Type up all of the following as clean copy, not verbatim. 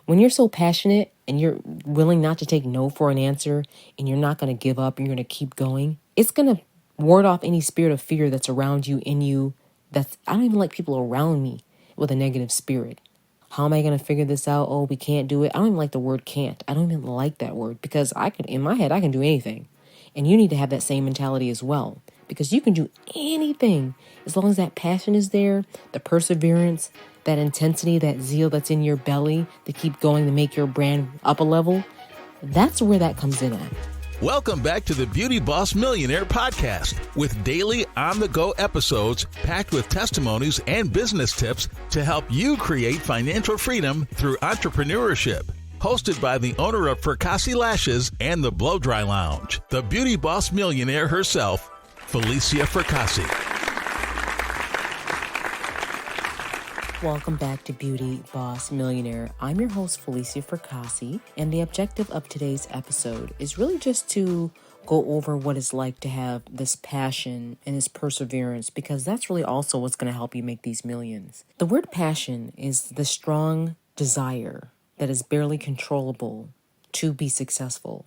When you're so passionate and you're willing not to take no for an answer and you're not going to give up, you're going to keep going, it's going to ward off any spirit of fear that's around you, in you. I don't even like people around me with a negative spirit. How am I going to figure this out? Oh, we can't do it. I don't even like the word can't. I don't even like that word because in my head, I can do anything. And you need to have that same mentality as well, because you can do anything as long as that passion is there, the perseverance, that intensity, that zeal that's in your belly to keep going, to make your brand up a level. That's where that comes in at. Welcome back to the Beauty Boss Millionaire podcast with daily on-the-go episodes packed with testimonies and business tips to help you create financial freedom through entrepreneurship. Hosted by the owner of Fracassi Lashes and the Blow Dry Lounge, the Beauty Boss Millionaire herself, Falicia Fracassi. Welcome back to Beauty Boss Millionaire. I'm your host, Falicia Fracassi, and the objective of today's episode is really just to go over what it's like to have this passion and this perseverance, because that's really also what's going to help you make these millions. The word passion is the strong desire that is barely controllable to be successful.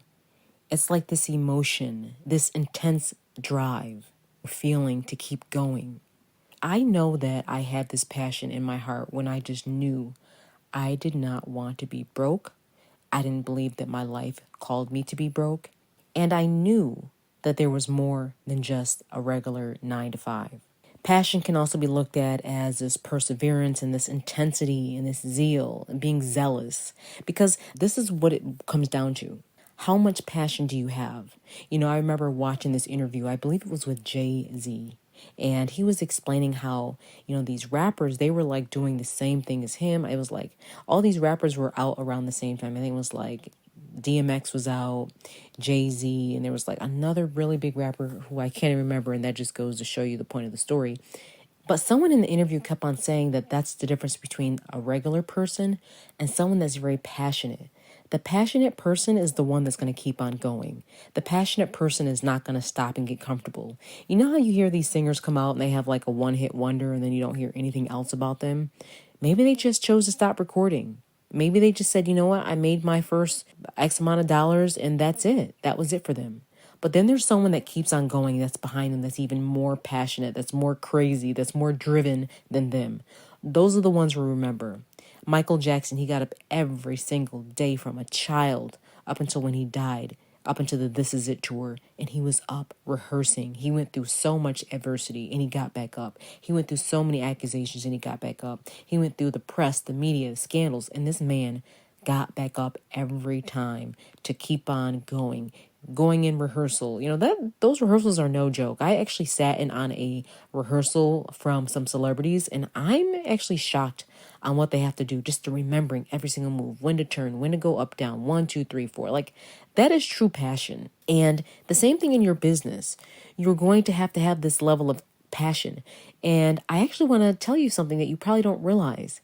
It's like this emotion, this intense drive, feeling to keep going. I know that I had this passion in my heart when I just knew I did not want to be broke. I didn't believe that my life called me to be broke. And I knew that there was more than just a regular 9-to-5. Passion can also be looked at as this perseverance and this intensity and this zeal and being zealous, because this is what it comes down to. How much passion do you have? I remember watching this interview, I believe it was with Jay-Z. And he was explaining how, these rappers, they were like doing the same thing as him. It was like all these rappers were out around the same time. I think it was like DMX was out, Jay-Z, and there was like another really big rapper who I can't even remember. And that just goes to show you the point of the story. But someone in the interview kept on saying that that's the difference between a regular person and someone that's very passionate. The passionate person is the one that's going to keep on going. The passionate person is not going to stop and get comfortable. You know how you hear these singers come out and they have like a one-hit wonder and then you don't hear anything else about them? Maybe they just chose to stop recording. Maybe they just said, you know what, I made my first X amount of dollars and that's it. That was it for them. But then there's someone that keeps on going, that's behind them, that's even more passionate, that's more crazy, that's more driven than them. Those are the ones we remember. Michael Jackson, he got up every single day from a child up until when he died, up until the This Is It tour, and he was up rehearsing. He went through so much adversity and he got back up. He went through so many accusations and he got back up. He went through the press, the media, the scandals, and this man got back up every time to keep on going in rehearsal. Those rehearsals are no joke. I actually sat in on a rehearsal from some celebrities, and I'm actually shocked on what they have to do just to remembering every single move, when to turn, when to go up, down, 1, 2, 3, 4. Like, that is true passion. And the same thing in your business. You're going to have this level of passion. And I actually want to tell you something that you probably don't realize.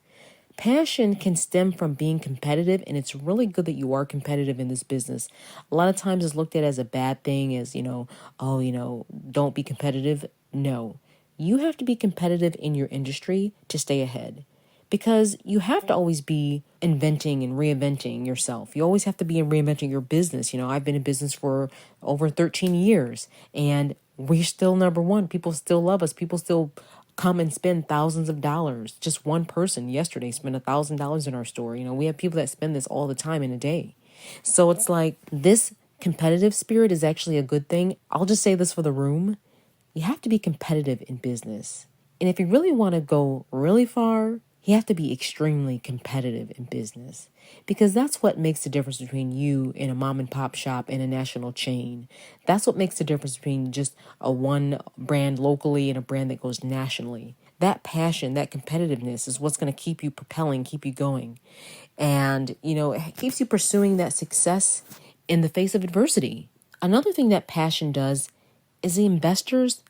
Passion can stem from being competitive, and it's really good that you are competitive in this business. A lot of times it's looked at as a bad thing, as, don't be competitive. No, you have to be competitive in your industry to stay ahead, because you have to always be inventing and reinventing yourself. You always have to be reinventing your business. I've been in business for over 13 years, and we're still number one. People still love us. People still come and spend thousands of dollars. Just one person yesterday spent $1,000 in our store. We have people that spend this all the time in a day. So it's like this competitive spirit is actually a good thing. I'll just say this for the room. You have to be competitive in business. And if you really want to go really far, you have to be extremely competitive in business, because that's what makes the difference between you and a mom and pop shop and a national chain. That's what makes the difference between just a one brand locally and a brand that goes nationally. That passion, that competitiveness is what's going to keep you propelling, keep you going. And, it keeps you pursuing that success in the face of adversity. Another thing that passion does is the investors,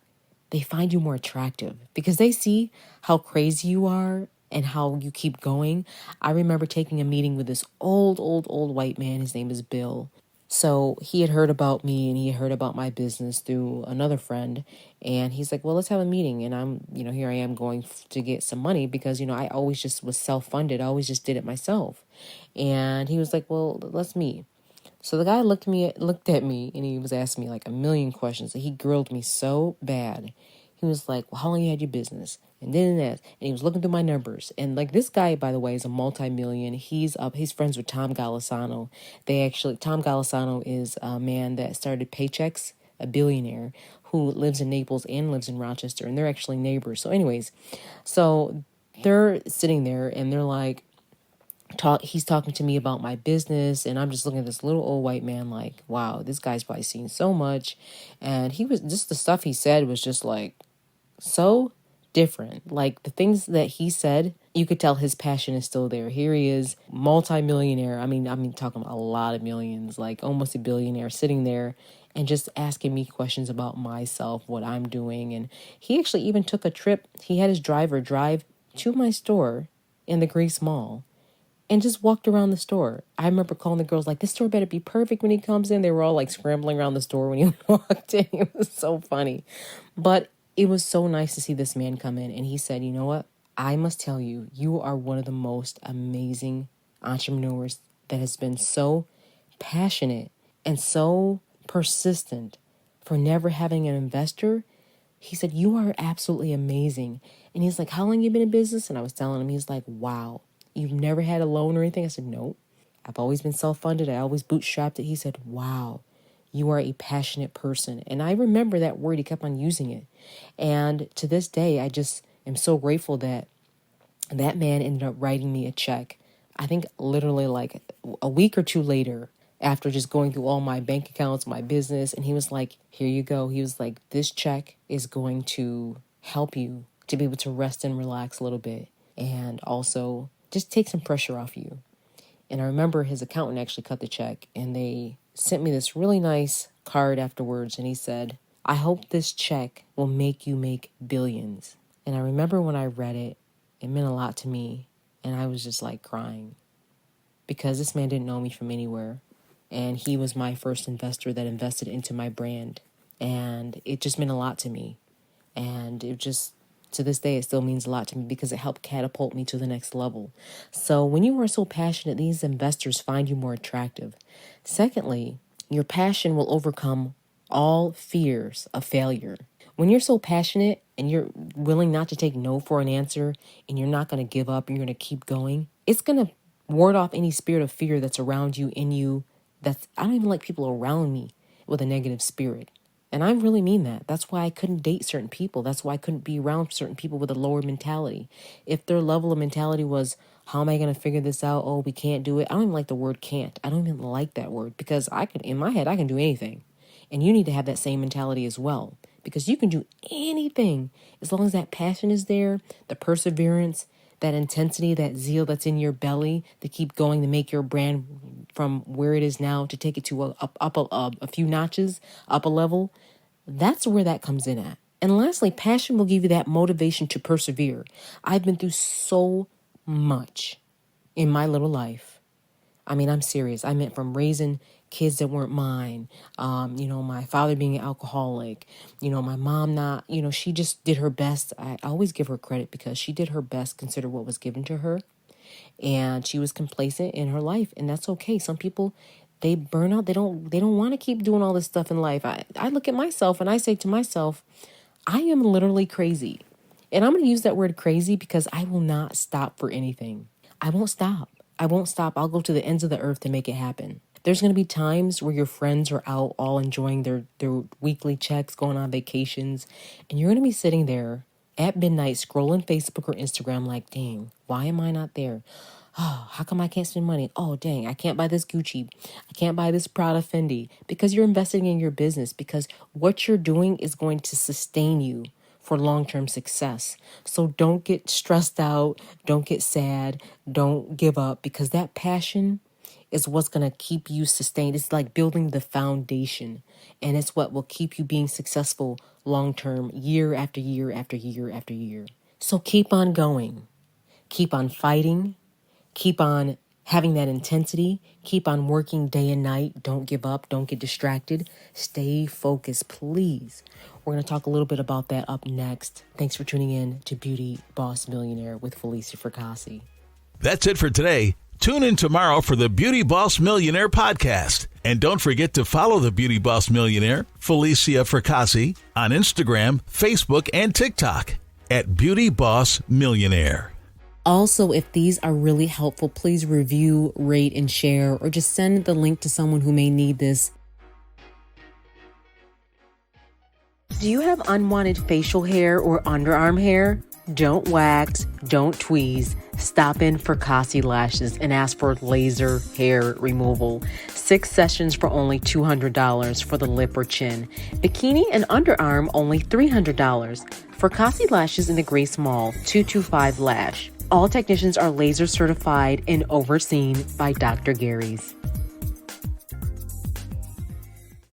they find you more attractive because they see how crazy you are and how you keep going. I remember taking a meeting with this old white man. His name is Bill. So he had heard about me and he had heard about my business through another friend. And he's like, well, let's have a meeting. And I'm, here I am going to get some money because, I always just was self-funded. I always just did it myself. And he was like, well, let's meet. So the guy looked at me and he was asking me like a million questions. He grilled me so bad. He was like, well, how long you had your business? And then that, and he was looking through my numbers. And like this guy, by the way, is a multi-million. He's friends with Tom Golisano. Tom Golisano is a man that started Paychecks, a billionaire who lives in Naples and lives in Rochester. And they're actually neighbors. So anyways, so they're sitting there and they're like, he's talking to me about my business, and I'm just looking at this little old white man like, wow, this guy's probably seen so much. And he was just, the stuff he said was just like so different. Like the things that he said, you could tell his passion is still there. Here he is, multi-millionaire. I mean talking about a lot of millions, like almost a billionaire, sitting there and just asking me questions about myself, what I'm doing. And he actually even took a trip. He had his driver drive to my store in the Greece Mall and just walked around the store. I remember calling the girls like, this store better be perfect when he comes in. They were all like scrambling around the store when he walked in. It was so funny. But it was so nice to see this man come in. And he said, you know what? I must tell you, you are one of the most amazing entrepreneurs that has been so passionate and so persistent for never having an investor. He said, you are absolutely amazing. And he's like, how long you been in business? And I was telling him, he's like, wow. You've never had a loan or anything? I said, nope. I've always been self-funded. I always bootstrapped it. He said, wow, you are a passionate person. And I remember that word. He kept on using it. And to this day, I just am so grateful that that man ended up writing me a check. I think literally like a week or two later, after just going through all my bank accounts, my business. And he was like, here you go. He was like, this check is going to help you to be able to rest and relax a little bit. And also just take some pressure off you. And I remember his accountant actually cut the check and they sent me this really nice card afterwards. And he said, I hope this check will make you make billions. And I remember when I read it, it meant a lot to me. And I was just like crying because this man didn't know me from anywhere. And he was my first investor that invested into my brand. And it just meant a lot to me. And it just, to this day, it still means a lot to me because it helped catapult me to the next level. So when you are so passionate, these investors find you more attractive. Secondly, your passion will overcome all fears of failure. When you're so passionate and you're willing not to take no for an answer and you're not going to give up, you're going to keep going, it's going to ward off any spirit of fear that's around you, in you. I don't even like people around me with a negative spirit. And I really mean that. That's why I couldn't date certain people. That's why I couldn't be around certain people with a lower mentality. If their level of mentality was, how am I going to figure this out? Oh, we can't do it. I don't even like the word can't. I don't even like that word because in my head, I can do anything. And you need to have that same mentality as well because you can do anything as long as that passion is there, the perseverance, that intensity, that zeal that's in your belly to keep going, to make your brand from where it is now, to take it to a few notches, up a level. That's where that comes in at. And lastly, passion will give you that motivation to persevere. I've been through so much in my little life. I mean, I'm serious. I meant from raising kids that weren't mine, my father being an alcoholic, my mom not, she just did her best. I always give her credit because she did her best, consider what was given to her. And she was complacent in her life. And that's okay. Some people, they burn out. They don't want to keep doing all this stuff in life. I look at myself and I say to myself, I am literally crazy. And I'm going to use that word crazy because I will not stop for anything. I won't stop. I'll go to the ends of the earth to make it happen. There's going to be times where your friends are out all enjoying their weekly checks, going on vacations, and you're going to be sitting there at midnight scrolling Facebook or Instagram like, dang, why am I not there? Oh, how come I can't spend money? Oh, dang, I can't buy this Gucci. I can't buy this Prada Fendi because you're investing in your business because what you're doing is going to sustain you for long-term success. So don't get stressed out. Don't get sad. Don't give up because that passion is what's going to keep you sustained. It's like building the foundation, and it's what will keep you being successful long-term, year after year after year after year. So keep on going. Keep on fighting. Keep on having that intensity. Keep on working day and night. Don't give up. Don't get distracted. Stay focused, please. We're going to talk a little bit about that up next. Thanks for tuning in to Beauty Boss Millionaire with Falicia Fracassi. That's it for today. Tune in tomorrow for the Beauty Boss Millionaire podcast. And don't forget to follow the Beauty Boss Millionaire, Falicia Fracassi, on Instagram, Facebook, and TikTok at Beauty Boss Millionaire. Also, if these are really helpful, please review, rate, and share, or just send the link to someone who may need this. Do you have unwanted facial hair or underarm hair? Don't wax, don't tweeze. Stop in Fracassi Lashes and ask for laser hair removal. 6 sessions for only $200 for the lip or chin. Bikini and underarm only $300. Fracassi Lashes in the gray small, 225 lash. All technicians are laser certified and overseen by Dr. Gary's.